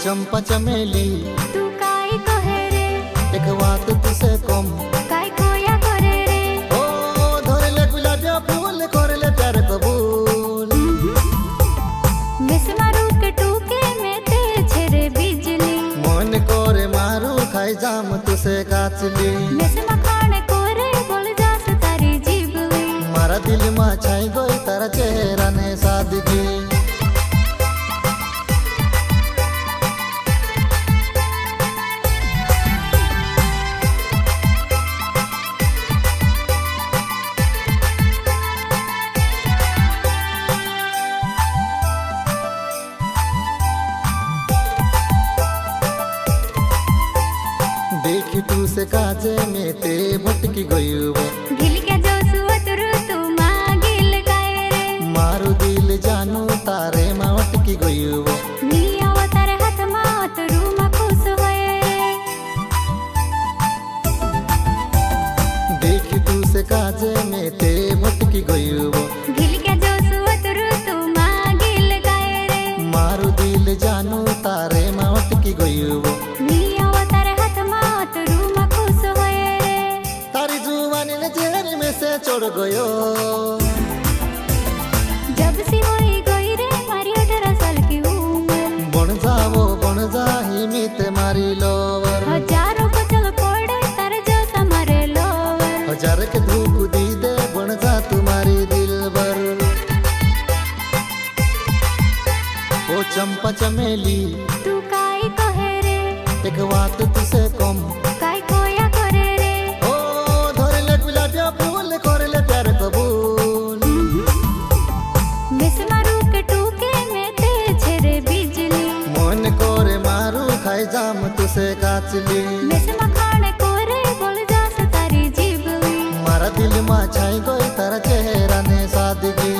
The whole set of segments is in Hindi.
चंपा चमेली तू काय कहे रे एक बात तुसे कम काय कोया करे रे ओ धरले गुलाबिया फूल करले प्यार कबूल मिस मारू के टूके में ते छेरे बिजली मन करे मारू खाई जाम तुसे काचली मिस मखान कोरे बोल जास तारी जीवली मारा दिल में छाई गई तारा चेहरा ने सादगी देखी तू से काजे में ते भटकी गई वो गिल के जो सुअतरु तू मागिल काय रे मारू दिल जानू तारे में अटकी गई वो नी अवतार हाथ मा अतरु मा खुश होए रे देखी तू से काजे में ते भटकी गई वो गिल के जो सुअतरु तू मागिल काय रे मारू दिल जानू तारे में अटकी गई वो नी अवतार हाथ मा अतरु मा खुश होए रे तारी जुवानी ने जेहर में से चढ़ गयो जब सी होई गई रे मारी 18 साल की उम्र बन जा ही मित मारी लोवर हजारों को चल पड़े तार जो समारे लोवर हजार के धूप दी दे बन जा तुम्हारी दिल भर ओ चंपा चमेली तू काय कहे रे एक बात तुसे कम काय कोया करे रे ओ धरले गुलाबिया फूल करले प्यार कबूल मिस मारू के टूके में ते छेरे बिजली मन करे मारू खाई जाम तुसे काचली मिस मखान कोरे बोल जास तारी जीवली मारा दिल में छाई गई तारा चेहरा ने सादगी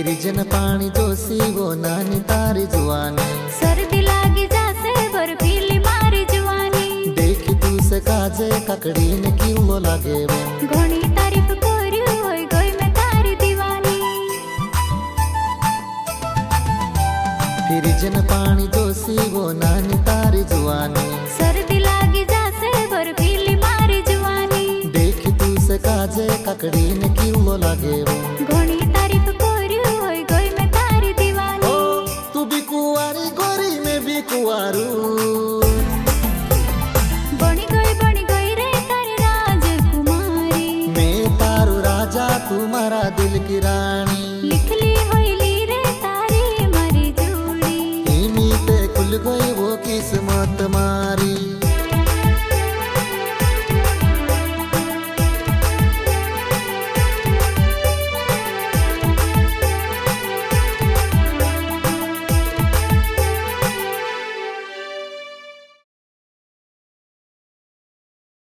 फ्रिजन पानी जोशी वो नानी तारी जुआनी सर्दी लागी जासे बर्फीली मारी जुवानी देखी तू से काजे ककड़ी ने किलो लागे वो घणी तारीफ करी होई गई मैं तारी दीवानी फ्रिजन पानी जोशी वो नानी तारी जुआनी सर्दी लागी जासे बर्फीली मारी जुवानी देखी तू से काजे ककड़ी ने किलो लागे वो घणी तारीफ करी होई गई मैं तारी दीवानी ओ तू भी कुंवारी गोरी में भी कुंवारू बनी गई रे तारी राजकुमारी मैं तारू राजा तुम्हारा दिल की रानी लिखली होइली रे तारी मारी जोड़ी मीते खुल गई वो किस्मत मारी।